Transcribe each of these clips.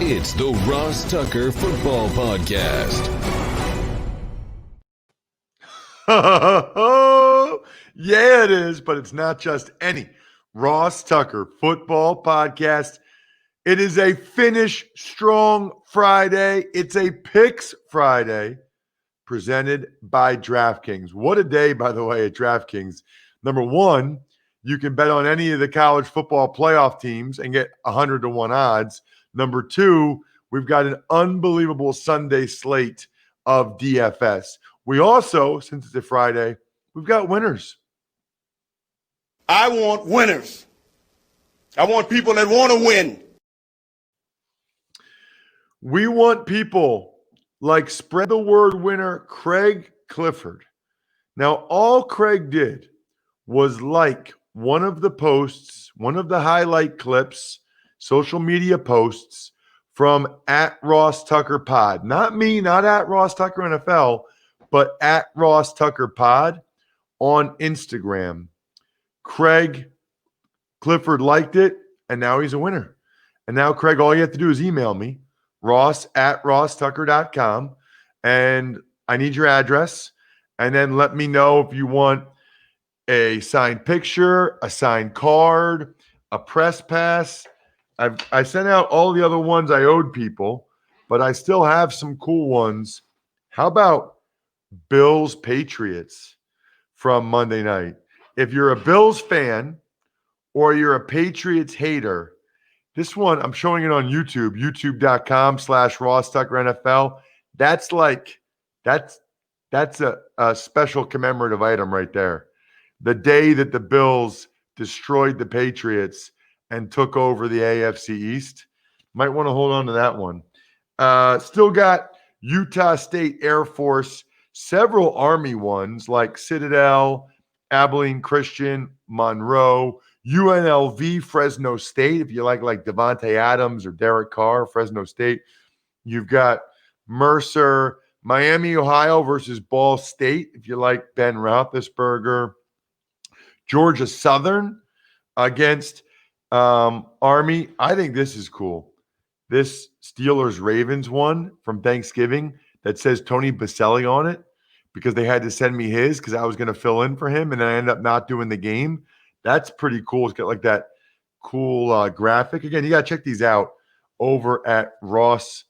It's the Ross Tucker Football Podcast. Yeah, it is, but it's not just any Ross Tucker Football Podcast. It is a Finish Strong Friday. It's a Picks Friday presented by DraftKings. What a day, by the way, at DraftKings. Number one, you can bet on any of the college football playoff teams and get 100-1 odds. Number two, we've got an unbelievable Sunday slate of DFS. We also, since it's a Friday, we've got winners. I want winners. I want people that want to win. We want people like Spread the Word winner Craig Clifford. Now, all Craig did was like one of the posts, one of the highlight clips, social media posts from at RossTuckerPod. Not me, not at Ross Tucker NFL, but at RossTuckerPod on Instagram. Craig Clifford liked it, and now he's a winner. And now, Craig, all you have to do is email me, ross@rosstucker.com, and I need your address, and then let me know if you want a signed picture, a signed card, a press pass. I sent out all the other ones I owed people, but I still have some cool ones. How about Bills Patriots from Monday night? If you're a Bills fan or you're a Patriots hater, this one, I'm showing it on YouTube, youtube.com/RossTuckerNFL. That's a special commemorative item right there. The day that the Bills destroyed the Patriots and took over the AFC East. Might want to hold on to that one. Still got Utah State Air Force, several Army ones like Citadel, Abilene Christian, Monroe, UNLV, Fresno State. If you like Devontae Adams or Derek Carr, Fresno State. You've got Mercer, Miami, Ohio versus Ball State. If you like Ben Roethlisberger. Georgia Southern against Army. I think this is cool. This Steelers-Ravens one from Thanksgiving that says Tony Baselli on it because they had to send me his because I was going to fill in for him, and then I ended up not doing the game. That's pretty cool. It's got like that cool graphic. Again, you got to check these out over at Ross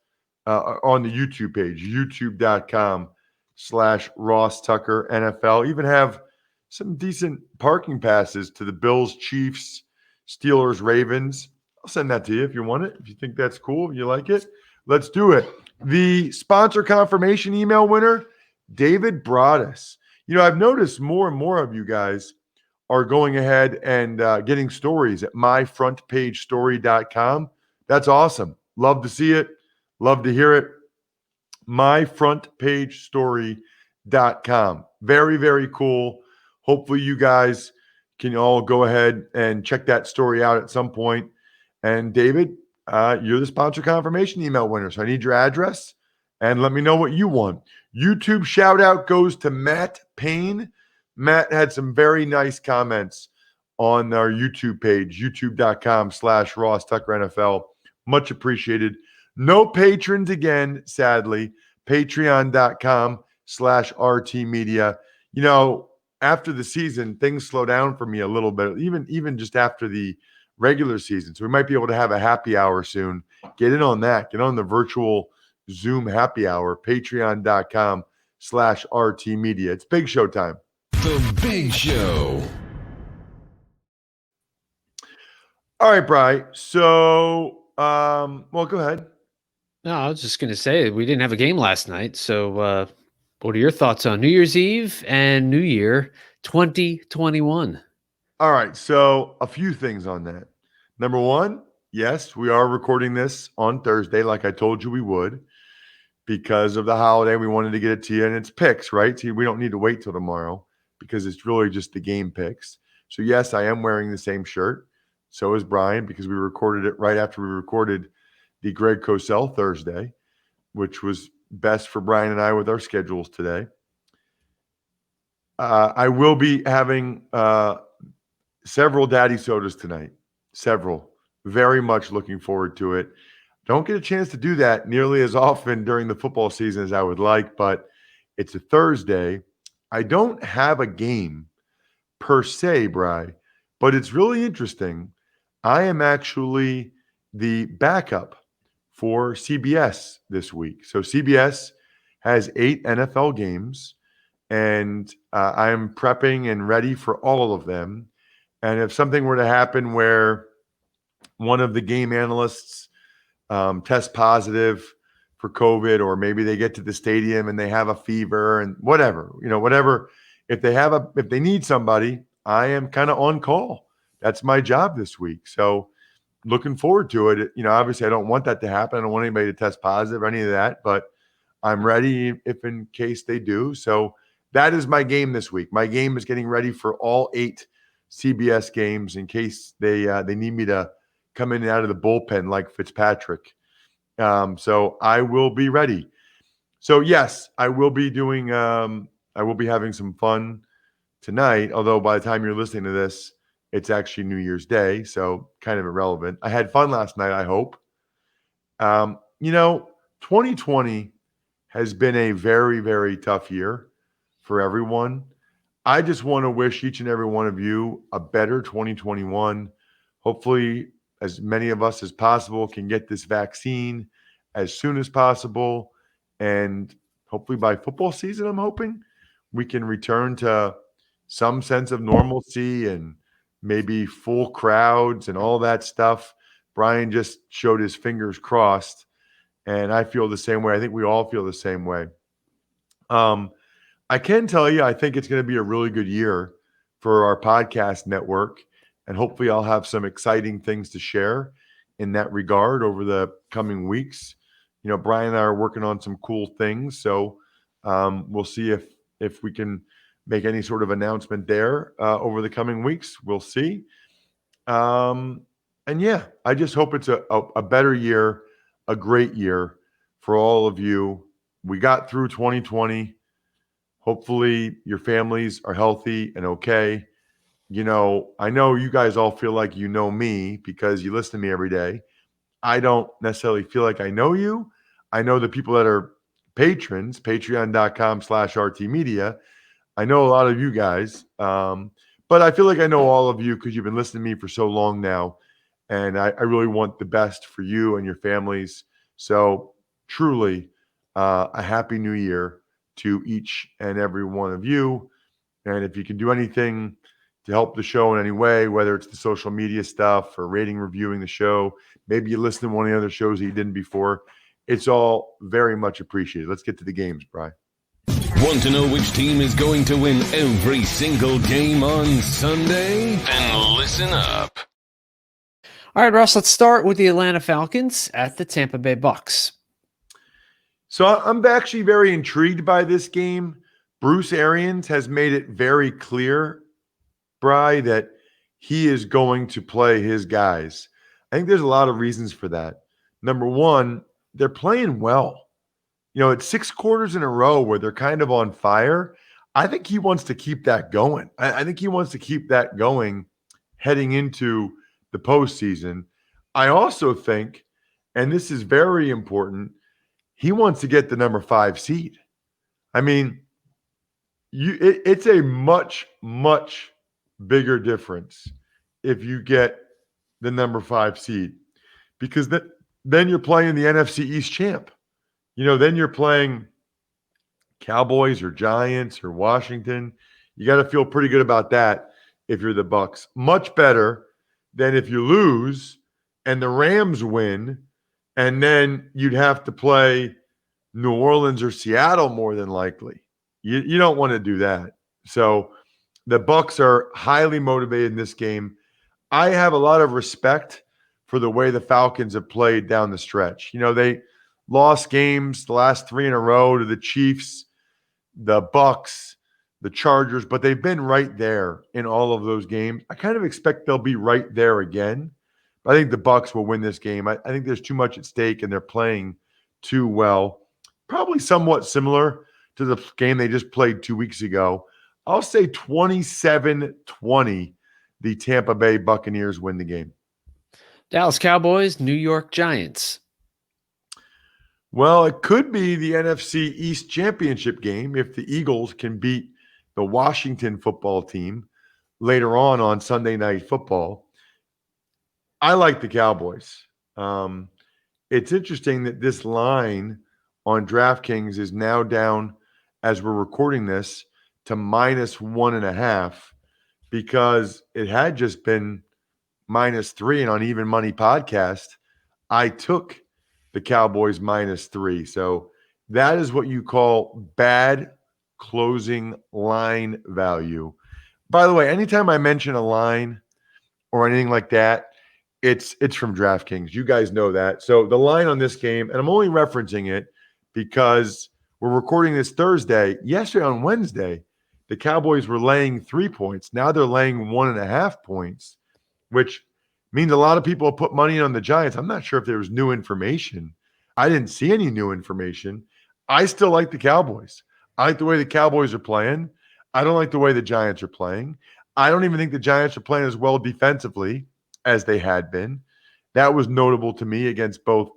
on the YouTube page, youtube.com/RossTuckerNFL. Even have some decent parking passes to the Bills, Chiefs, Steelers, Ravens. I'll send that to you if you want it. If you think that's cool, if you like it, let's do it. The sponsor confirmation email winner, David Broadus. You know, I've noticed more and more of you guys are going ahead and getting stories at myfrontpagestory.com. That's awesome. Love to see it. Love to hear it. myfrontpagestory.com. Very, very cool. Hopefully you guys can all go ahead and check that story out at some point. And David, you're the sponsor confirmation email winner. So I need your address and let me know what you want. YouTube shout out goes to Matt Payne. Matt had some very nice comments on our YouTube page, youtube.com/RossTuckerNFL. Much appreciated. No patrons again, sadly. Patreon.com/RTmedia. You know, after the season, things slow down for me a little bit, even just after the regular season. So we might be able to have a happy hour soon. Get in on that. Get on the virtual Zoom happy hour, patreon.com/RTmedia. It's big show time. The Big Show. All right, Bri. So, well, go ahead. No, I was just going to say we didn't have a game last night. So what are your thoughts on New Year's Eve and New Year 2021? All right. So a few things on that. Number one, yes, we are recording this on Thursday like I told you we would because of the holiday. We wanted to get it to you, and it's picks, right? So we don't need to wait till tomorrow because it's really just the game picks. So, yes, I am wearing the same shirt. So is Brian because we recorded it right after we recorded the Greg Cosell Thursday, which was best for Brian and I with our schedules today. I will be having several daddy sodas tonight. Several. Very much looking forward to it. Don't get a chance to do that nearly as often during the football season as I would like, but it's a Thursday. I don't have a game per se, Bri, but it's really interesting. I am actually the backup for CBS this week. So CBS has 8 NFL games, and I'm prepping and ready for all of them. And if something were to happen where one of the game analysts test positive for COVID, or maybe they get to the stadium and they have a fever and whatever, whatever. If they need somebody, I am kind of on call. That's my job this week. So looking forward to it. Obviously I don't want that to happen. I don't want anybody to test positive or any of that, but I'm ready if in case they do. So that is my game this week. My game is getting ready for all 8 CBS games in case they need me to come in and out of the bullpen like Fitzpatrick. So I will be ready. So yes, I will be doing. I will be having some fun tonight. Although by the time you're listening to this, it's actually New Year's Day, so kind of irrelevant. I had fun last night, I hope. 2020 has been a very, very tough year for everyone. I just want to wish each and every one of you a better 2021. Hopefully, as many of us as possible can get this vaccine as soon as possible. And hopefully by football season, I'm hoping we can return to some sense of normalcy and maybe full crowds and all that stuff. Brian just showed his fingers crossed, and I feel the same way. I think we all feel the same way. I can tell you, I think it's going to be a really good year for our podcast network, and hopefully I'll have some exciting things to share in that regard over the coming weeks. Brian and I are working on some cool things, so we'll see if we can make any sort of announcement there over the coming weeks. We'll see. And yeah, I just hope it's a better year, a great year for all of you. We got through 2020. Hopefully your families are healthy and okay. I know you guys all feel like you know me because you listen to me every day. I don't necessarily feel like I know you. I know the people that are patrons, patreon.com/RTmedia. I know a lot of you guys, but I feel like I know all of you because you've been listening to me for so long now. And I really want the best for you and your families. So truly a happy new year to each and every one of you. And if you can do anything to help the show in any way, whether it's the social media stuff or rating, reviewing the show, maybe you listen to one of the other shows that you didn't before, it's all very much appreciated. Let's get to the games, Brian. Want to know which team is going to win every single game on Sunday? Then listen up. All right, Ross, let's start with the Atlanta Falcons at the Tampa Bay Bucks. So I'm actually very intrigued by this game. Bruce Arians has made it very clear, Bri, that he is going to play his guys. I think there's a lot of reasons for that. Number one, they're playing well. It's 6 quarters in a row where they're kind of on fire. I think he wants to keep that going. I think he wants to keep that going heading into the postseason. I also think, and this is very important, he wants to get the number 5 seed. I mean, it's a much, much bigger difference if you get the number 5 seed, because then you're playing the NFC East champ. Then you're playing Cowboys or Giants or Washington. You got to feel pretty good about that if you're the Bucks. Much better than if you lose and the Rams win, and then you'd have to play New Orleans or Seattle more than likely. You don't want to do that. So the Bucks are highly motivated in this game. I have a lot of respect for the way the Falcons have played down the stretch. They lost games the last 3 in a row to the Chiefs, the Bucks, the Chargers, but they've been right there in all of those games. I kind of expect they'll be right there again. But I think the Bucks will win this game. I think there's too much at stake, and they're playing too well. Probably somewhat similar to the game they just played 2 weeks ago. I'll say 27-20, the Tampa Bay Buccaneers win the game. Dallas Cowboys, New York Giants. Well, it could be the NFC East Championship game if the Eagles can beat the Washington football team later on Sunday Night Football. I like the Cowboys. It's interesting that this line on DraftKings is now down, as we're recording this, to -1.5 because it had just been -3. And on Even Money Podcast, I took the Cowboys -3. So that is what you call bad closing line value. By the way, anytime I mention a line or anything like that, it's from DraftKings. You guys know that. So the line on this game, and I'm only referencing it because we're recording this Thursday. Yesterday on Wednesday, the Cowboys were laying 3 points. Now they're laying 1.5 points, which means a lot of people put money on the Giants. I'm not sure if there was new information. I didn't see any new information. I still like the Cowboys. I like the way the Cowboys are playing. I don't like the way the Giants are playing. I don't even think the Giants are playing as well defensively as they had been. That was notable to me against both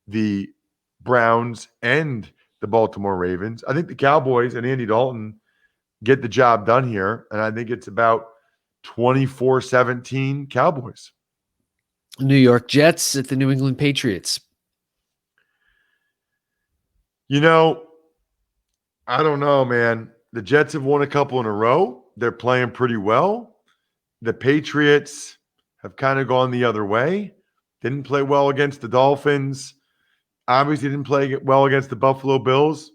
the Browns and the Baltimore Ravens. I think the Cowboys and Andy Dalton get the job done here, and I think it's about 24-17 Cowboys. New York Jets at the New England Patriots. I don't know, man. The Jets have won a couple in a row. They're playing pretty well. The Patriots have kind of gone the other way. Didn't play well against the Dolphins. Obviously didn't play well against the Buffalo Bills.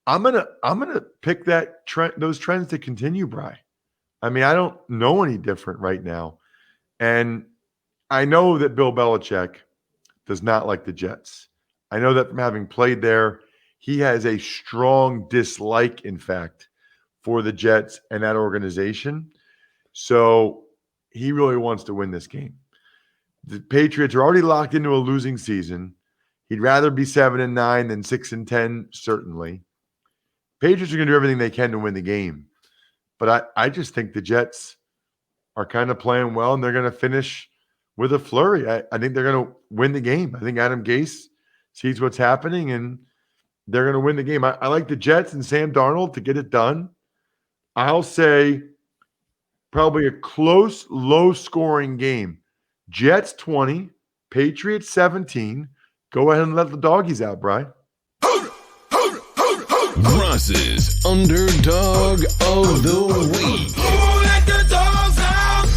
I'm gonna pick that those trends to continue, Bri. I mean, I don't know any different right now. And I know that Bill Belichick does not like the Jets. I know that from having played there, he has a strong dislike, in fact, for the Jets and that organization. So he really wants to win this game. The Patriots are already locked into a losing season. He'd rather be 7-9 than 6-10, certainly. Patriots are going to do everything they can to win the game. But I just think the Jets are kind of playing well, and they're going to finish with a flurry. I think they're going to win the game. I think Adam Gase sees what's happening, and they're going to win the game. I like the Jets and Sam Darnold to get it done. I'll say probably a close, low-scoring game. Jets 20, Patriots 17. Go ahead and let the doggies out, Bri. Ross's Underdog of the Week. Who let the dogs out?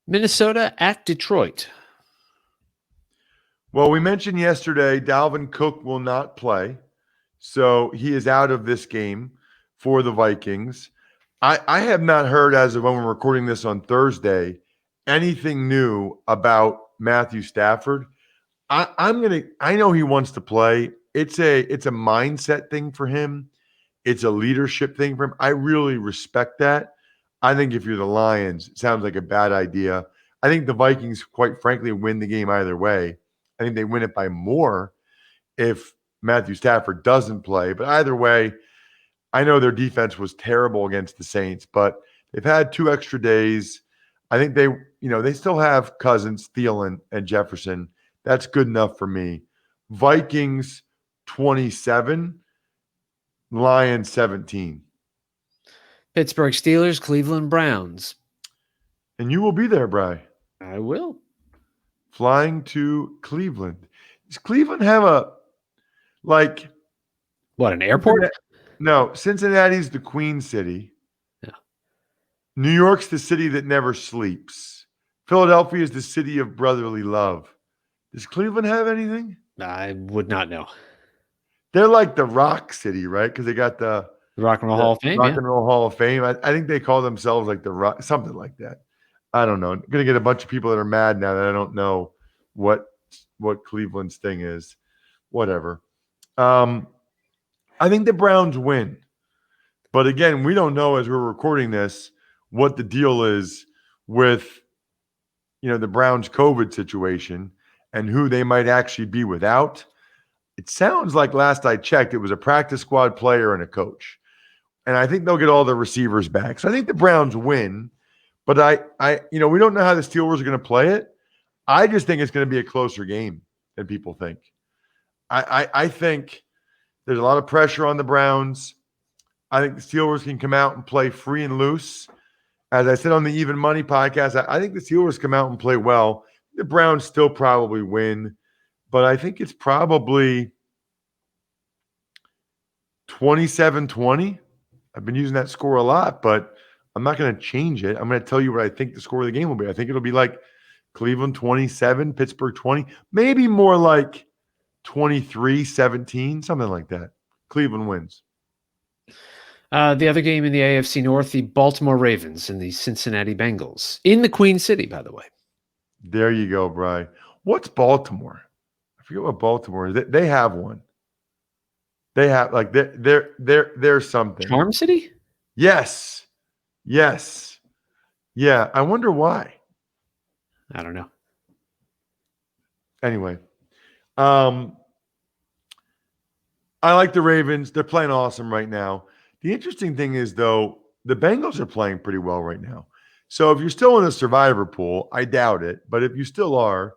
Minnesota at Detroit. Well, we mentioned yesterday Dalvin Cook will not play, so he is out of this game for the Vikings. I have not heard, as of when we're recording this on Thursday, anything new about Matthew Stafford. I know he wants to play. It's a mindset thing for him. It's a leadership thing for him. I really respect that. I think if you're the Lions, it sounds like a bad idea. I think the Vikings, quite frankly, win the game either way. I think they win it by more if Matthew Stafford doesn't play. But either way, I know their defense was terrible against the Saints, but they've had 2 extra days. I think they still have Cousins, Thielen, and Jefferson. That's good enough for me. Vikings 27, Lions 17. Pittsburgh Steelers, Cleveland Browns. And you will be there, Bri. I will. Flying to Cleveland. Does Cleveland have What, an airport? No, Cincinnati's the Queen City. Yeah. New York's the city that never sleeps. Philadelphia is the city of brotherly love. Does Cleveland have anything? I would not know. They're like the Rock City, right? Because they got the Rock and Roll Hall of Fame. Rock and Roll Hall of Fame. I think they call themselves like the Rock, something like that. I don't know. I'm going to get a bunch of people that are mad now that I don't know what Cleveland's thing is. Whatever. I think the Browns win. But again, we don't know as we're recording this what the deal is with the Browns COVID situation and who they might actually be without. It sounds like last I checked, it was a practice squad player and a coach. And I think they'll get all the receivers back. So I think the Browns win. But we don't know how the Steelers are going to play it. I just think it's going to be a closer game than people think. I think there's a lot of pressure on the Browns. I think the Steelers can come out and play free and loose. As I said on the Even Money podcast, I think the Steelers come out and play well. The Browns still probably win, but I think it's probably 27-20. I've been using that score a lot, but I'm not going to change it. I'm going to tell you what I think the score of the game will be. I think it'll be like Cleveland 27, Pittsburgh 20, maybe more like 23-17, something like that. Cleveland wins. The other game in the AFC North, the Baltimore Ravens and the Cincinnati Bengals in the Queen City, by the way. There you go, Bri. What's Baltimore? I forget what Baltimore is. They have one. They have like there's something. Charm City? Yes. Yeah. I wonder why. I don't know. Anyway, I like the Ravens. They're playing awesome right now. The interesting thing is, though, the Bengals are playing pretty well right now. So if you're still in the survivor pool, I doubt it. But if you still are,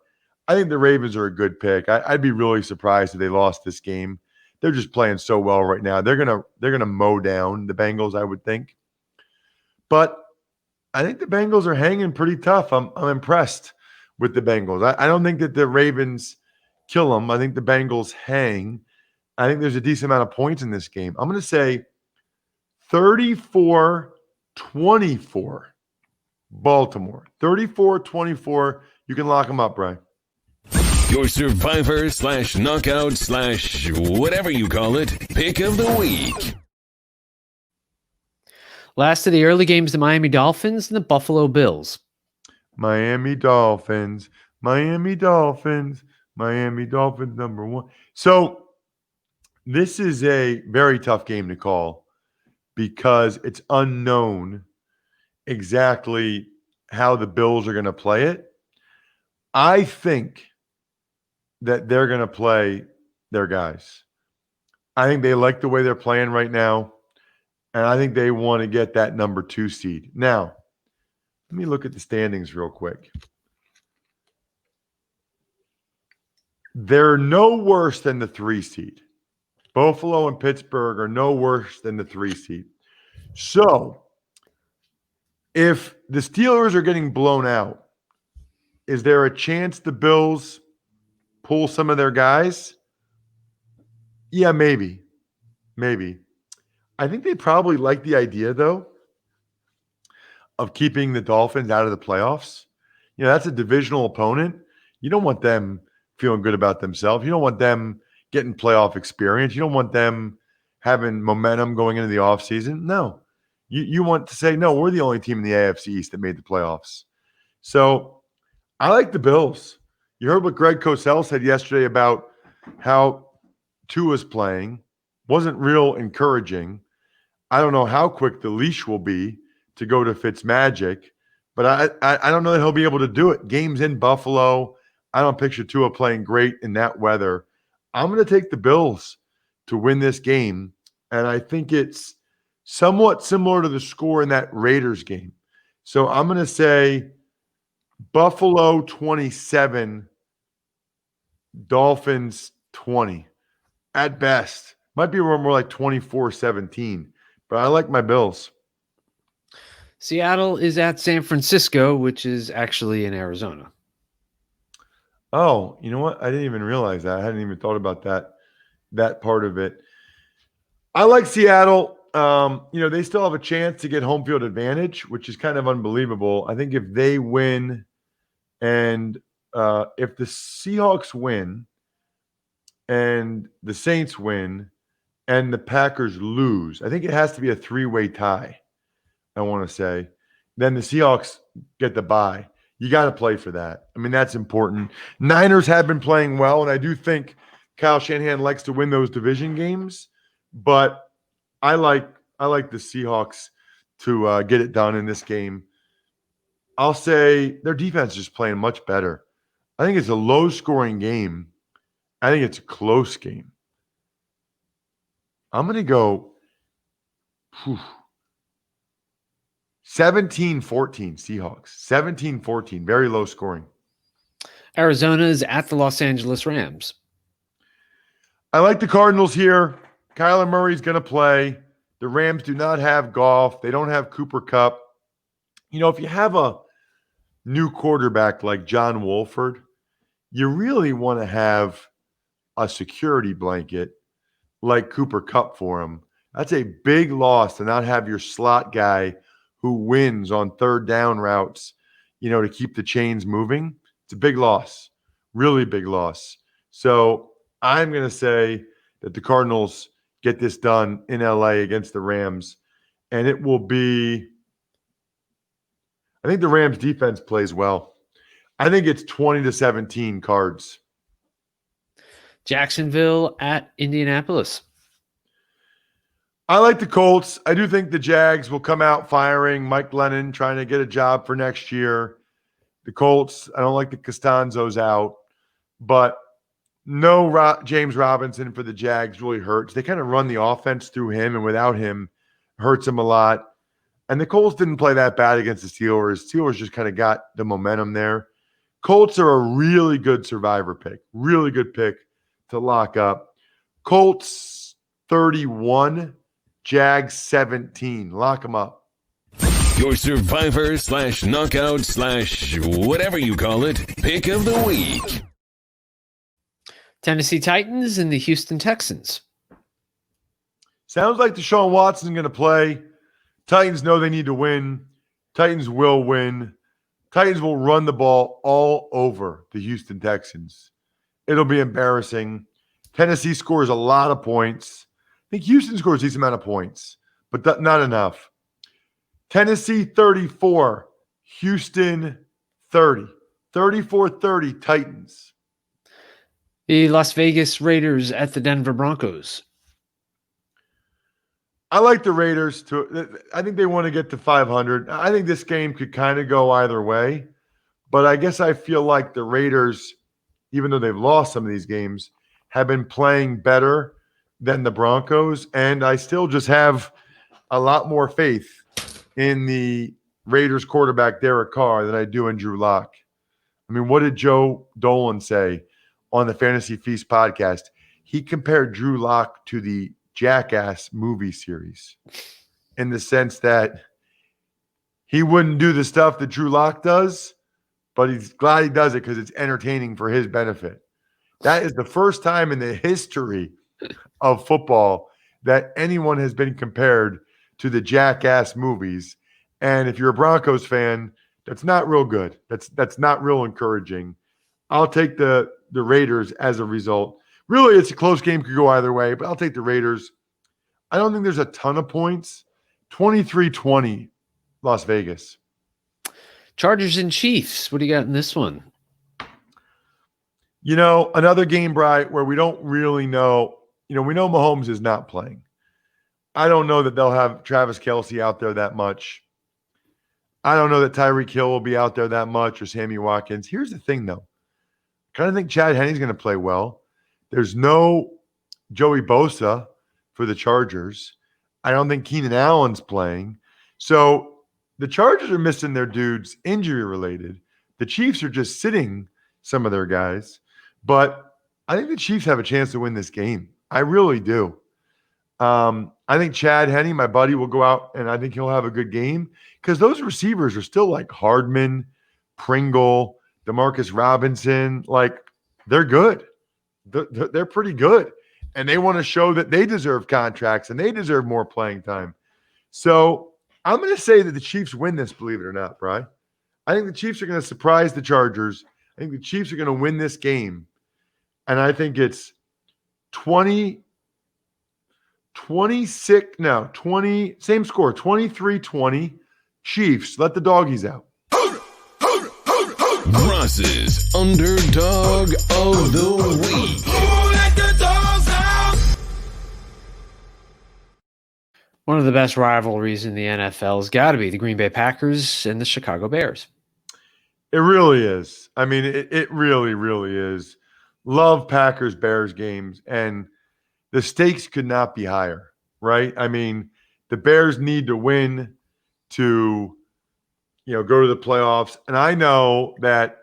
I think the Ravens are a good pick. I'd be really surprised if they lost this game. They're just playing so well right now. They're gonna mow down the Bengals, I would think. But I think the Bengals are hanging pretty tough. I'm impressed with the Bengals. I don't think that the Ravens kill them. I think the Bengals hang. I think there's a decent amount of points in this game. I'm going to say 34-24 Baltimore. 34-24. You can lock them up, Brian. Your survivor / knockout / whatever you call it, pick of the week. Last of the early games, the Miami Dolphins and the Buffalo Bills. Miami Dolphins, number one. So this is a very tough game to call because it's unknown exactly how the Bills are going to play it. I think that they're going to play their guys. I think they like the way they're playing right now, and I think they want to get that number 2 seed. Now, let me look at the standings real quick. They're no worse than the 3 seed. Buffalo and Pittsburgh are no worse than the 3 seed. So, if the Steelers are getting blown out, is there a chance the Bills pull some of their guys? Yeah, maybe. I think they probably like the idea, though, of keeping the Dolphins out of the playoffs. You know, that's a divisional opponent. You don't want them feeling good about themselves. You don't want them getting playoff experience. You don't want them having momentum going into the offseason. No. You want to say, no, we're the only team in the AFC East that made the playoffs. So I like the Bills. You heard what Greg Cosell said yesterday about how Tua's playing. Wasn't real encouraging. I don't know how quick the leash will be to go to Fitzmagic, but I don't know that he'll be able to do it. Games in Buffalo. I don't picture Tua playing great in that weather. I'm going to take the Bills to win this game, and I think it's somewhat similar to the score in that Raiders game. So I'm going to say Buffalo 27, Dolphins 20 at best. Might be more like 24-17, but I like my Bills. Seattle is at San Francisco, which is actually in Arizona. Oh, you know what? I didn't even realize that. I hadn't even thought about that part of it. I like Seattle. They still have a chance to get home field advantage, which is kind of unbelievable. I think if they win and if the Seahawks win and the Saints win and the Packers lose, I think it has to be a 3-way tie, I want to say. Then the Seahawks get the bye. You got to play for that. I mean, that's important. Niners have been playing well, and I do think Kyle Shanahan likes to win those division games, but I like the Seahawks to get it done in this game. I'll say their defense is just playing much better. I think it's a low-scoring game. I think it's a close game. I'm going to go 17-14 Seahawks. 17-14, very low scoring. Arizona is at the Los Angeles Rams. I like the Cardinals here. Kyler Murray's going to play. The Rams do not have Goff. They don't have Cooper Kupp. If you have a new quarterback like John Wolford, you really want to have a security blanket like Cooper Kupp for him. That's a big loss to not have your slot guy who wins on third down routes, to keep the chains moving. It's a big loss, really big loss. So I'm going to say that the Cardinals get this done in LA against the Rams. And it will be, I think the Rams defense plays well. I think it's 20-17 Cards. Jacksonville at Indianapolis. I like the Colts. I do think the Jags will come out firing. Mike Lennon trying to get a job for next year. The Colts, I don't like the Costanzo's out. But no James Robinson for the Jags really hurts. They kind of run the offense through him, and without him, hurts him a lot. And the Colts didn't play that bad against the Steelers. Steelers just kind of got the momentum there. Colts are a really good survivor pick, really good pick to lock up. Colts 31, Jags 17. Lock them up. Your survivor / knockout / whatever you call it, pick of the week. Tennessee Titans and the Houston Texans. Sounds like Deshaun Watson's going to play. Titans know they need to win. Titans will win. Titans will run the ball all over the Houston Texans. It'll be embarrassing. Tennessee scores a lot of points. I think Houston scores a decent amount of points, but not enough. Tennessee 34, Houston 30. 34-30 Titans. The Las Vegas Raiders at the Denver Broncos. I like the Raiders. I think they want to get to 500. I think this game could kind of go either way. But I guess I feel like the Raiders, even though they've lost some of these games, have been playing better than the Broncos. And I still just have a lot more faith in the Raiders quarterback, Derek Carr, than I do in Drew Lock. I mean, what did Joe Dolan say on the Fantasy Feast podcast? He compared Drew Lock to the Jackass movie series in the sense that he wouldn't do the stuff that Drew Lock does, but he's glad he does it because it's entertaining for his benefit. That is the first time in the history of football that anyone has been compared to the Jackass movies. And if you're a Broncos fan, that's not real good. That's not real encouraging. I'll take the Raiders as a result. Really, it's a close game. Could go either way, but I'll take the Raiders. I don't think there's a ton of points. 23-20, Las Vegas. Chargers and Chiefs. What do you got in this one? Another game, Bri, where we don't really know. We know Mahomes is not playing. I don't know that they'll have Travis Kelce out there that much. I don't know that Tyreek Hill will be out there that much or Sammy Watkins. Here's the thing, though. I kind of think Chad Henne's going to play well. There's no Joey Bosa for the Chargers. I don't think Keenan Allen's playing. So the Chargers are missing their dudes injury-related. The Chiefs are just sitting some of their guys. But I think the Chiefs have a chance to win this game. I really do. I think Chad Henne, my buddy, will go out, and I think he'll have a good game because those receivers are still like Hardman, Pringle, DeMarcus Robinson. Like, they're good. They're pretty good. And they want to show that they deserve contracts and they deserve more playing time. So I'm going to say that the Chiefs win this, believe it or not, Bri. I think the Chiefs are going to surprise the Chargers. I think the Chiefs are going to win this game. And I think it's 20, same score, 23-20, Chiefs. Let the doggies out. Ross's Underdog of the Week. One of the best rivalries in the NFL has got to be the Green Bay Packers and the Chicago Bears. It really is. I mean, it really, really is. Love Packers-Bears games, and the stakes could not be higher, right? I mean, the Bears need to win to, go to the playoffs. And I know that,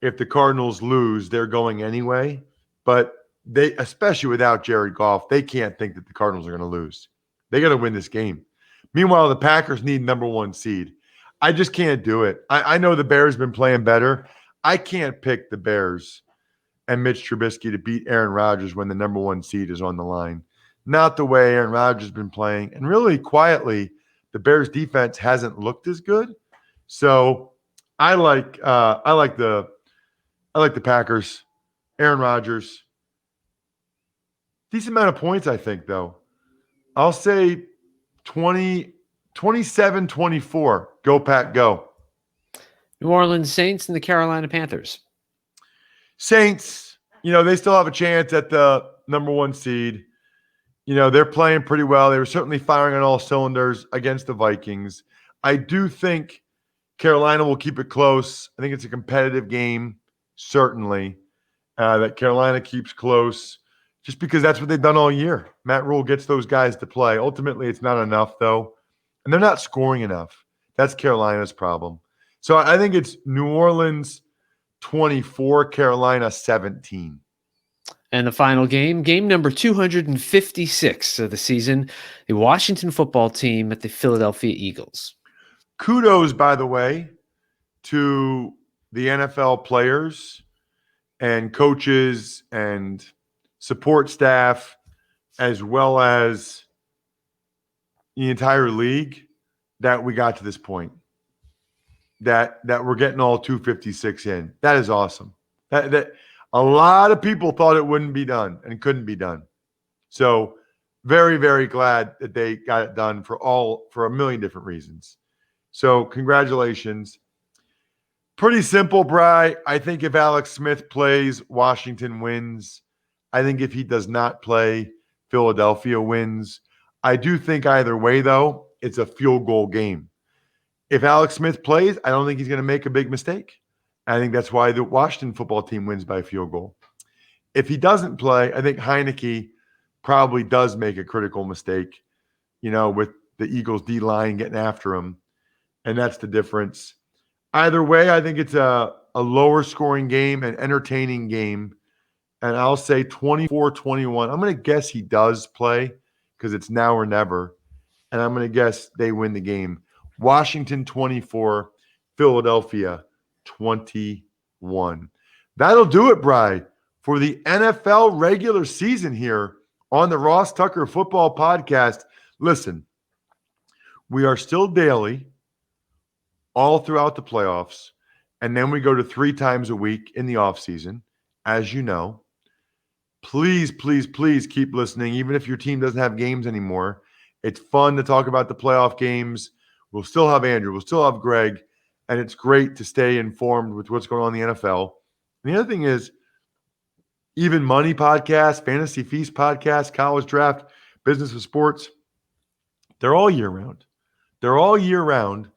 if the Cardinals lose, they're going anyway. But they, especially without Jared Goff, they can't think that the Cardinals are going to lose. They got to win this game. Meanwhile, the Packers need number 1 seed. I just can't do it. I know the Bears been playing better. I can't pick the Bears and Mitch Trubisky to beat Aaron Rodgers when the number 1 seed is on the line. Not the way Aaron Rodgers has been playing. And really quietly, the Bears defense hasn't looked as good. So I like the Packers. Aaron Rodgers. Decent amount of points, I think, though. I'll say 27-24. Go, Pack, go. New Orleans Saints and the Carolina Panthers. Saints, they still have a chance at the number 1 seed. They're playing pretty well. They were certainly firing on all cylinders against the Vikings. I do think Carolina will keep it close. I think it's a competitive game, certainly, that Carolina keeps close just because that's what they've done all year. Matt Rule gets those guys to play. Ultimately, it's not enough, though, and they're not scoring enough. That's Carolina's problem. So I think it's New Orleans 24, Carolina 17. And the final game number 256 of the season, the Washington football team at the Philadelphia Eagles. Kudos, by the way, to the NFL players and coaches and support staff, as well as the entire league, that we got to this point. That we're getting all 256 in. That is awesome. That a lot of people thought it wouldn't be done and couldn't be done. So very, very glad that they got it done for a million different reasons. So congratulations. Pretty simple, Bri. I think if Alex Smith plays, Washington wins. I think if he does not play, Philadelphia wins. I do think either way, though, it's a field goal game. If Alex Smith plays, I don't think he's going to make a big mistake. I think that's why the Washington football team wins by a field goal. If he doesn't play, I think Heineke probably does make a critical mistake, with the Eagles D-line getting after him. And that's the difference. Either way, I think it's a lower scoring game, an entertaining game. And I'll say 24-21. I'm going to guess he does play because it's now or never. And I'm going to guess they win the game. Washington 24, Philadelphia 21. That'll do it, Bri, for the NFL regular season here on the Ross Tucker Football Podcast. Listen, we are still daily all throughout the playoffs, and then we go to 3 times a week in the offseason, as you know. Please, please, please keep listening, even if your team doesn't have games anymore. It's fun to talk about the playoff games. We'll still have Andrew. We'll still have Greg. And it's great to stay informed with what's going on in the NFL. And the other thing is, Even Money podcast, Fantasy Feast podcast, College Draft, Business of Sports, they're all year round. They're all year round,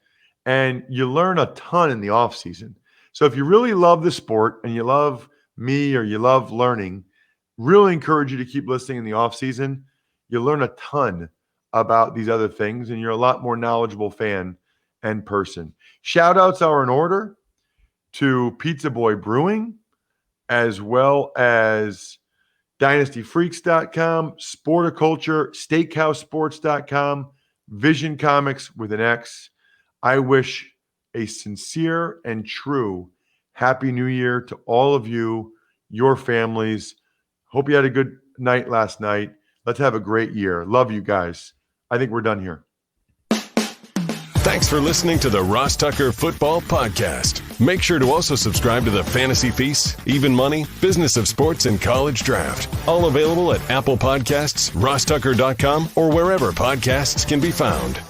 and you learn a ton in the off season. So if you really love the sport and you love me or you love learning, really encourage you to keep listening in the off season. You learn a ton about these other things, and you're a lot more knowledgeable fan and person. Shout outs are in order to Pizza Boy Brewing, as well as DynastyFreaks.com, Sporticulture, SteakhouseSports.com, Vision Comics with an X. I wish a sincere and true Happy New Year to all of you, your families. Hope you had a good night last night. Let's have a great year. Love you guys. I think we're done here. Thanks for listening to the Ross Tucker Football Podcast. Make sure to also subscribe to the Fantasy Feast, Even Money, Business of Sports, and College Draft. All available at Apple Podcasts, RossTucker.com, or wherever podcasts can be found.